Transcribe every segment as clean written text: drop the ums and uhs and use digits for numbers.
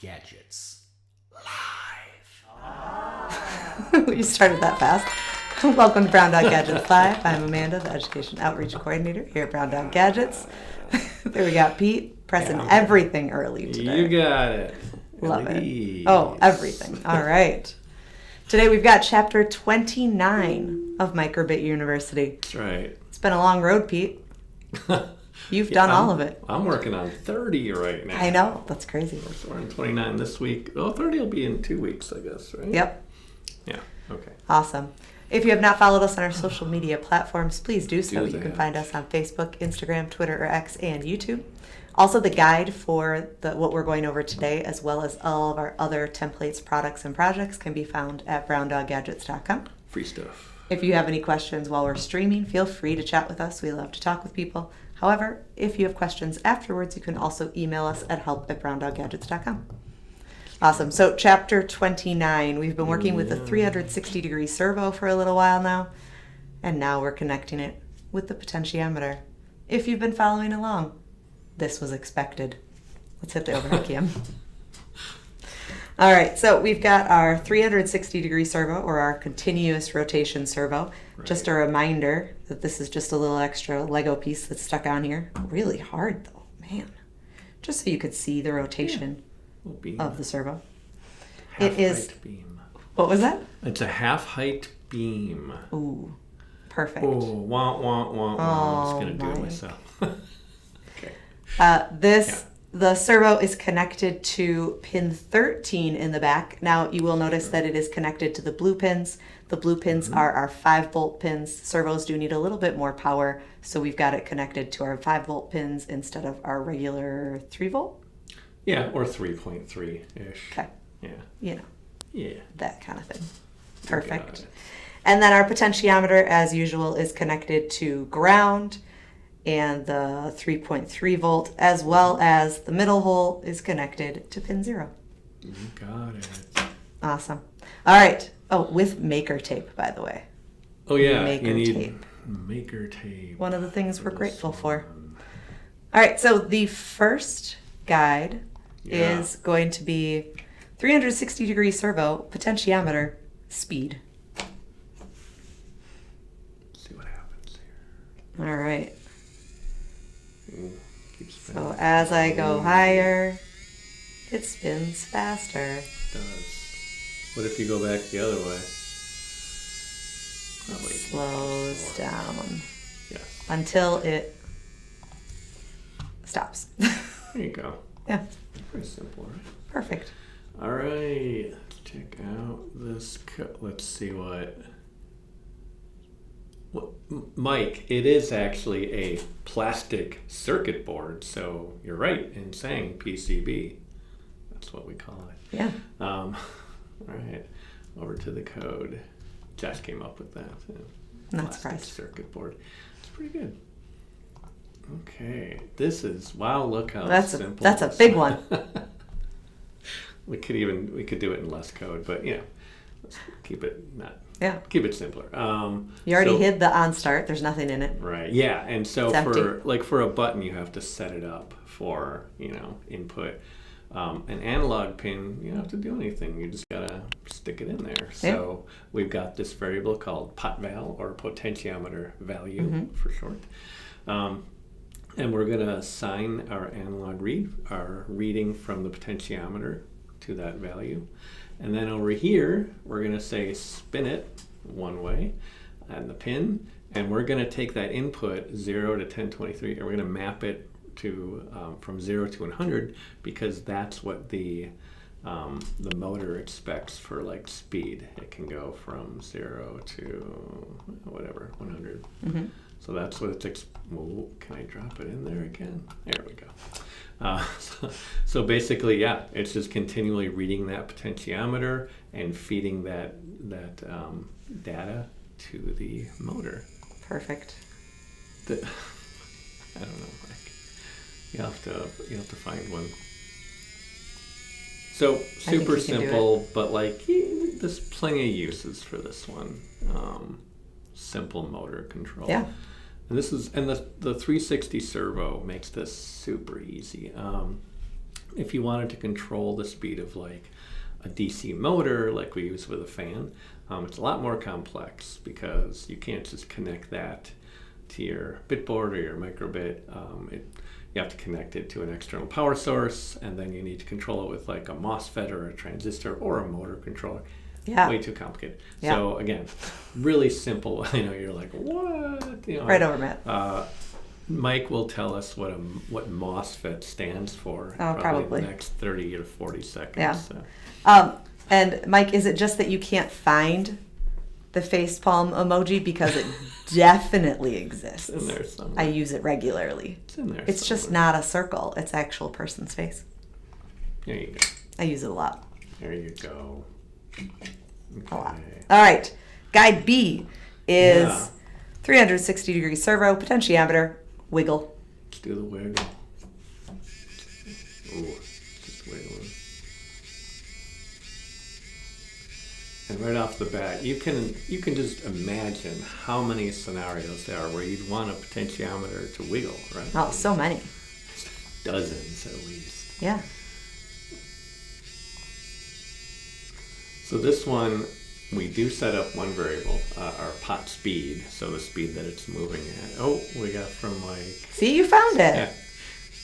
Gadgets Live. You started that fast. Welcome to Brown Dog Gadgets Live. I'm Amanda, the Education Outreach Coordinator here at Brown Dog Gadgets. There we got Pete pressing everything early today. You got it. Love it. Oh, everything. All right. Today we've got Chapter 29 of MicroBit University. That's right. It's been a long road, Pete. You've done all of it. I'm working on 30 right now. I know. That's crazy. We're on 29 this week. Oh, 30 will be in 2 weeks, I guess, right? Yep. Yeah. Okay. Awesome. If you have not followed us on our social media platforms, please do so. You can find us on Facebook, Instagram, Twitter, or X, and YouTube. Also, the guide for what we're going over today, as well as all of our other templates, products, and projects, can be found at browndoggadgets.com. Free stuff. If you have any questions while we're streaming, feel free to chat with us. We love to talk with people. However, if you have questions afterwards, you can also email us at help@browndoggadgets.com. Awesome. So Chapter 29, we've been working with the 360-degree servo for a little while now, and now we're connecting it with the potentiometer. If you've been following along, this was expected. Let's hit the overhead cam. All right, so we've got our 360-degree servo, or our continuous rotation servo. Right. Just a reminder that this is just a little extra Lego piece that's stuck on here. Really hard, though, man. Just so you could see the rotation of the servo. It is beam. What was that? It's a half-height beam. Ooh, perfect. Oh, wah. I'm just going to do it myself. Okay. The servo is connected to pin 13 in the back. Now, you will notice that it is connected to the blue pins. The blue pins are our 5-volt pins. Servos do need a little bit more power, so we've got it connected to our 5-volt pins instead of our regular 3-volt. Yeah, or 3.3-ish. Okay. Yeah. You know. Yeah. That kind of thing. Perfect. And then our potentiometer, as usual, is connected to ground, and the 3.3 volt, as well as the middle hole, is connected to pin 0. You got it. Awesome. All right. Oh, with maker tape, by the way. Oh, yeah. Maker tape. Maker tape. One of the things we're grateful for. All right. So the first guide is going to be 360-degree servo, potentiometer, speed. Let's see what happens here. All right. So as I go higher, it spins faster. It does. What if you go back the other way? It slows down. Yes. Until it stops. There you go. Yeah. Pretty simple, right? Perfect. All right. Let's check out this. Let's see what. Mike, it is actually a plastic circuit board, so you're right in saying PCB. That's what we call it. Yeah. All right, over to the code. Josh came up with that. Not surprised. Circuit board. It's pretty good. Okay, this is look how simple. That's a big one. We could do it in less code, but let's keep it keep it simpler. You already hid the on start. There's nothing in it. Right. Yeah, and so it's for a button, you have to set it up for input. An analog pin, you don't have to do anything. You just gotta stick it in there. So we've got this variable called potval, or potentiometer value for short. And we're gonna assign our analog our reading from the potentiometer to that value. And then over here, we're going to say spin it one way and the pin, and we're going to take that input 0 to 1023, and we're going to map it to from 0 to 100, because that's what the motor expects for speed. It can go from 0 to whatever 100. So that's what it's. Can I drop it in there again? There we go. So basically, it's just continually reading that potentiometer and feeding that data to the motor. Perfect. I don't know, Mike. You have to find one. So super simple, but there's plenty of uses for this one. Simple motor control. Yeah. And the 360 servo makes this super easy. if you wanted to control the speed of like a DC motor like we use with a fan, it's a lot more complex because you can't just connect that to your bitboard or your MicroBit. You have to connect it to an external power source, and then you need to control it with like a MOSFET or a transistor or a motor controller. Yeah. Way too complicated. Yeah. So again, really simple. I know you're like, what? You know, Right over, Matt. Mike will tell us what MOSFET stands for. Probably. The next 30 or 40 seconds. Yeah. So. And Mike, is it just that you can't find the facepalm emoji? Because it definitely exists. It's in there somewhere. I use it regularly. It's in there. It's just not a circle. It's actual person's face. There you go. I use it a lot. There you go. Okay. A lot. All right. Guide B is 360-degree servo, potentiometer, wiggle. Let's do the wiggle. Ooh, just wiggling. And right off the bat, you can just imagine how many scenarios there are where you'd want a potentiometer to wiggle, right? Oh, so many. Dozens at least. Yeah. So this one, we do set up one variable, our pot speed, so the speed that it's moving at. Oh, we got from like... See, you found it. Yeah,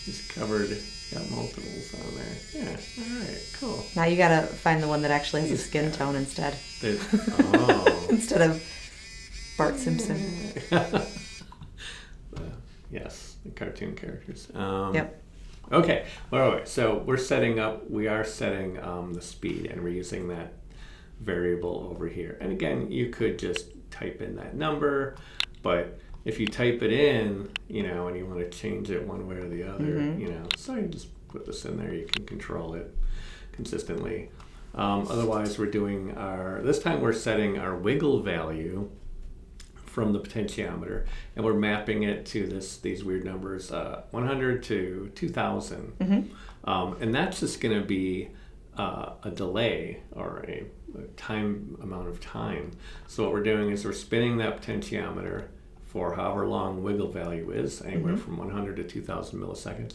just covered, got multiples on there. Yeah, all right, cool. Now you got to find the one that actually has a skin tone instead. Oh. Instead of Bart Simpson. Yes, the cartoon characters. Yep. Okay, all right, so we are setting the speed, and we're using that variable over here. And again, you could just type in that number, but if you type it in, and you want to change it one way or the other, so you just put this in there, you can control it consistently. Otherwise, this time we're setting our wiggle value from the potentiometer, and we're mapping it to these weird numbers, 100 to 2000. And that's just going to be a delay or a amount of time. So what we're doing is we're spinning that potentiometer for however long wiggle value is, anywhere from 100 to 2000 milliseconds,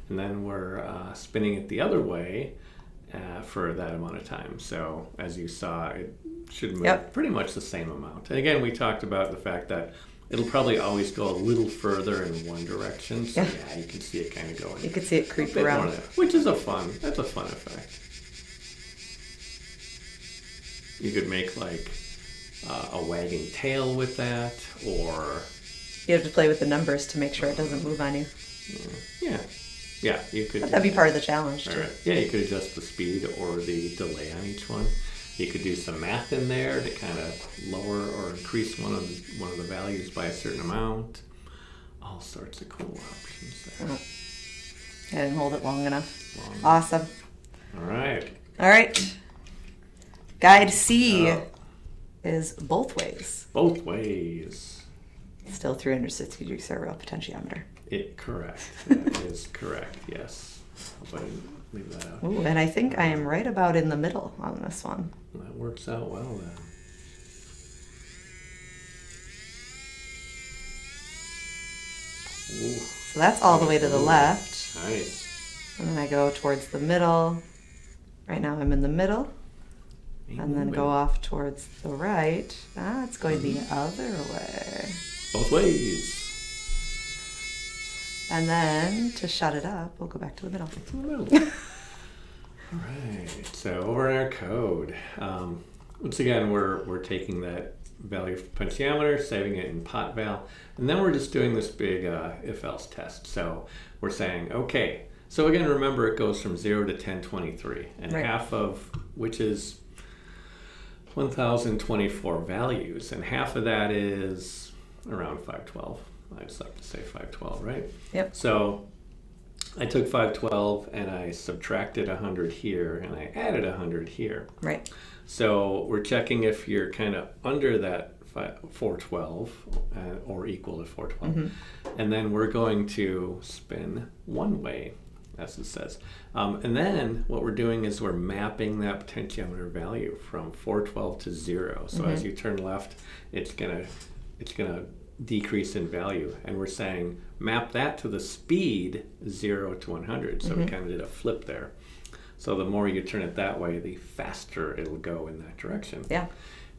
and then we're spinning it the other way for that amount of time. So as you saw, it should move pretty much the same amount. And again, we talked about the fact that it'll probably always go a little further in one direction. So yeah, you can see it kind of going. You can see it creep around. Which is that's a fun effect. You could make like a wagging tail with that, or... You have to play with the numbers to make sure it doesn't move on you. Yeah, you could... But that'd be part of the challenge, too. Right. Yeah, you could adjust the speed or the delay on each one. You could do some math in there to kind of lower or increase one of the values by a certain amount. All sorts of cool options there. I didn't hold it long enough. Awesome. All right. Guide C is both ways. Both ways. Still 360-degree servo potentiometer. Correct. That is correct, yes. Hope I didn't leave that out. Ooh, and I think I am right about in the middle on this one. That works out well then. Ooh. So that's all the way to the left. Nice. And then I go towards the middle. Right now I'm in the middle. And then go off towards the right. It's going the other way. Both ways. And then to shut it up, we'll go back to the middle. To the middle. All right. So over in our code, once again, we're taking that value from potentiometer, saving it in pot val, and then we're just doing this big if-else test. So we're saying, okay. So again, remember it goes from 0 to 1023, and half of which is 1024 values, and half of that is around 512. I just like to say 512, right? Yep. So I took 512 and I subtracted 100 here and I added 100 here. Right. So we're checking if you're kind of under that 412 or equal to 412. And then we're going to spin one way, as it says. And then what we're doing is we're mapping that potentiometer value from 412 to 0. So as you turn left, it's gonna decrease in value, and we're saying map that to the speed 0 to 100. So we kind of did a flip there. So the more you turn it that way, the faster it'll go in that direction. Yeah.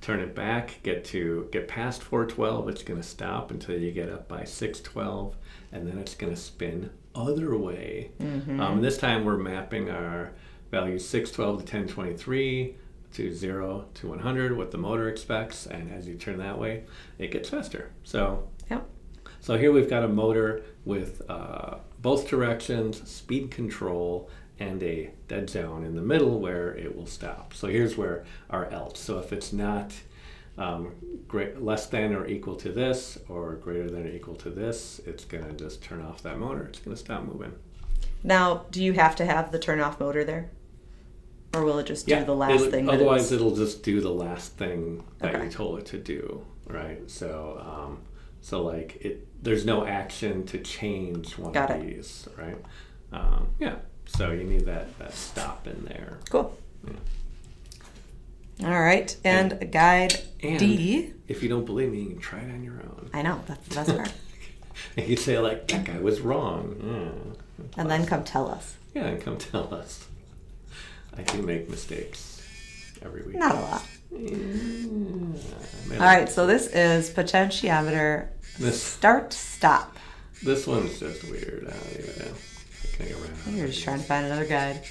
Turn it back, get past 412, it's going to stop until you get up by 612, and then it's going to spin other way. This time we're mapping our values 612 to 1023 to 0 to 100, what the motor expects, and as you turn that way, it gets faster. So, so here we've got a motor with both directions, speed control, and a dead zone in the middle where it will stop. So here's where our else. So if it's not less than or equal to this, or greater than or equal to this, it's going to just turn off that motor. It's going to stop moving. Now, do you have to have the turn off motor there? Or will it just do the last thing? Otherwise, it'll just do the last thing that you told it to do, right? So, there's no action to change one of these, right? So you need that stop in there. Cool. Yeah. All right, and guide D. If you don't believe me, you can try it on your own. I know, that's the best part. And you say, like, that guy was wrong. And then come tell us. Yeah, and come tell us. I do make mistakes every week. Not a lot. All right, so this is potentiometer start-stop. This one's just weird. I don't even know. I can't get around. You're just trying to find another guide.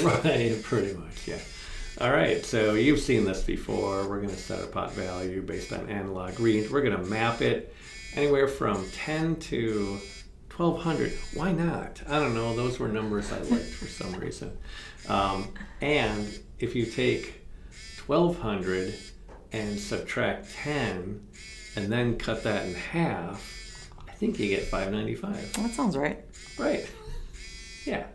Right, pretty much, yeah. All right, so you've seen this before. We're going to set a pot value based on analog read. We're going to map it anywhere from 10 to 1200. Why not? I don't know. Those were numbers I liked for some reason. And if you take 1200 and subtract 10 and then cut that in half, I think you get 595. That sounds right. Right. Yeah.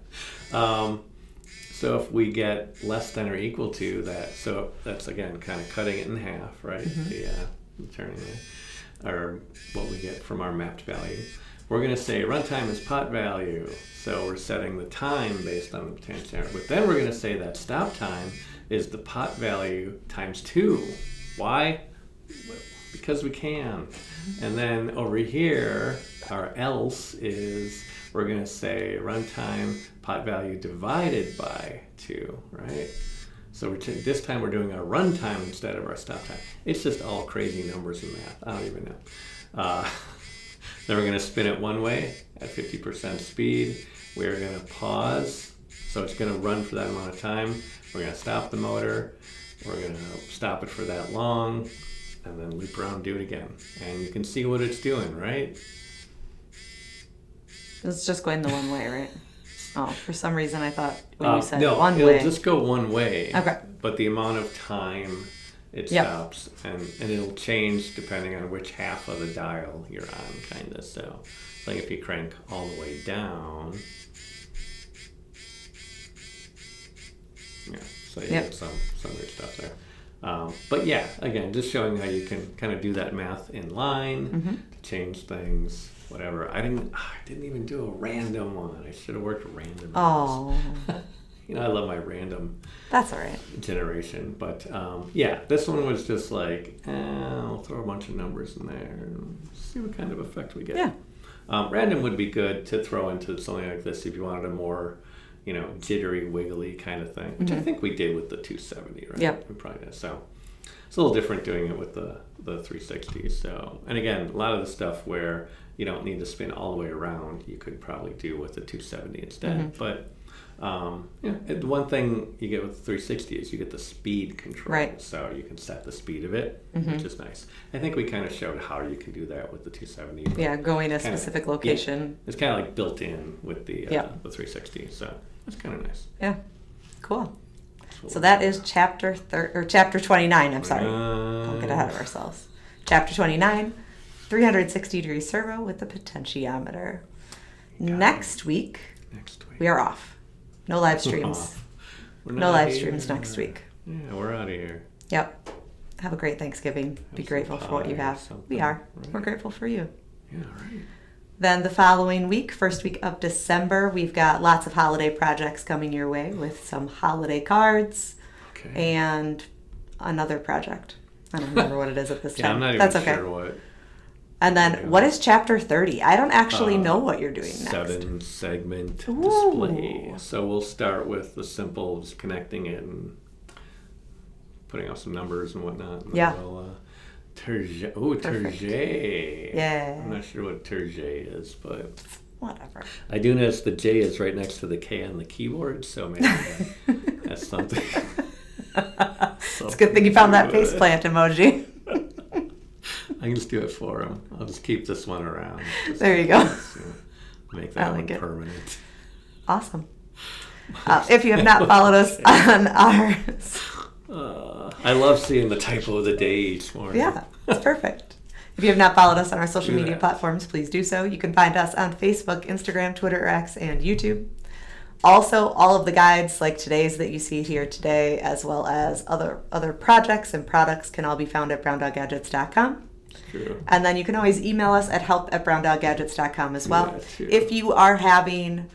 So if we get less than or equal to that, so that's again kind of cutting it in half, right? The turning it, or what we get from our mapped value. We're going to say runtime is pot value. So we're setting the time based on the potentiometer. But then we're going to say that stop time is the pot value times 2. Why? Because we can. And then over here, our else is we're going to say runtime pot value divided by 2, right? So this time we're doing our runtime instead of our stop time. It's just all crazy numbers in math. I don't even know. Then we're going to spin it one way at 50% speed. We're going to pause. So it's going to run for that amount of time. We're going to stop the motor. We're going to stop it for that long. And then loop around and do it again. And you can see what it's doing, right? It's just going the one way, right? Oh, for some reason I thought when you said no, one it'll way. just go one way. Okay. But the amount of time it stops, and it'll change depending on which half of the dial you're on, kind of. So, like if you crank all the way down, so you get some weird stuff there. But yeah, again, just showing how you can kind of do that math in line to change things, whatever. I didn't even do a random one. I should have worked random. Oh. I love my random. That's all right. Generation, but this one was just like, I'll throw a bunch of numbers in there and see what kind of effect we get. Yeah. Random would be good to throw into something like this if you wanted a more, jittery, wiggly kind of thing, which I think we did with the 270, right? Yep. We probably did. So it's a little different doing it with the 360. So, and again, a lot of the stuff where you don't need to spin all the way around, you could probably do with the 270 instead. But the one thing you get with the 360 is you get the speed control. Right. So you can set the speed of it, which is nice. I think we kind of showed how you can do that with the 270. Yeah, going a specific location. It's kind of like built in with the 360. So it's kind of nice. Yeah. Cool. So that is chapter 29. I'm sorry. Don't get ahead of ourselves. Chapter 29, 360-degree servo with the potentiometer. Next week, we are off. No live streams. No live streams next week. Yeah, we're out of here. Yep. Have a great Thanksgiving. Be grateful for what you have. We are. Right. We're grateful for you. Yeah, right. Then the following week, first week of December, we've got lots of holiday projects coming your way with some holiday cards and another project. I don't remember what it is at this time. I'm not even sure what. And then what is chapter 30? I don't actually know what you're doing next. 7-segment display. So we'll start with the simple, just connecting it and putting out some numbers and whatnot. And yeah. We'll, Terje. Yeah. I'm not sure what Terje is, but whatever. I do notice the J is right next to the K on the keyboard, so maybe that's something. It's a good thing you found that faceplant emoji. I can just do it for him. I'll just keep this one around. There you go. Make that one permanent. Awesome. If you have not followed us on our... I love seeing the typo of the day each morning. Yeah, it's perfect. If you have not followed us on our social media platforms, please do so. You can find us on Facebook, Instagram, Twitter, X, and YouTube. Also, all of the guides like today's that you see here today, as well as other projects and products, can all be found at browndoggadgets.com. True. And then you can always email us at help@browndoggadgets.com as well. If you are having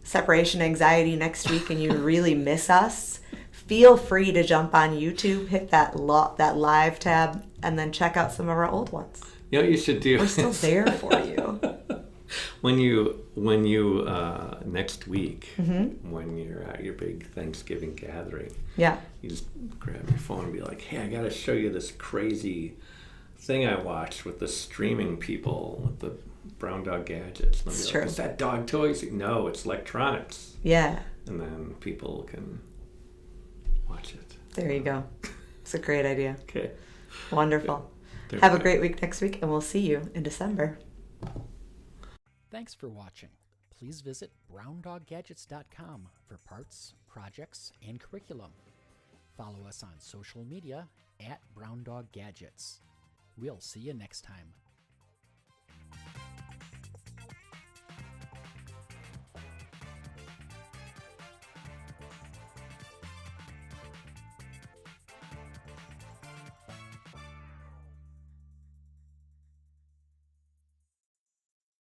separation anxiety next week and you really miss us, feel free to jump on YouTube, hit that live tab, and then check out some of our old ones. You know what you should do? We're still there for you. When you next week, when you're at your big Thanksgiving gathering, you just grab your phone and be like, hey, I got to show you this crazy thing I watched with the streaming people with the Brown Dog Gadgets. And it's like, true. is that dog toys? No, it's electronics. Yeah. And then people can watch it. There you go. It's a great idea. Okay. Wonderful. Have a great week next week, and we'll see you in December. Thanks for watching. Please visit browndoggadgets.com for parts, projects, and curriculum. Follow us on social media @browndoggadgets. We'll see you next time.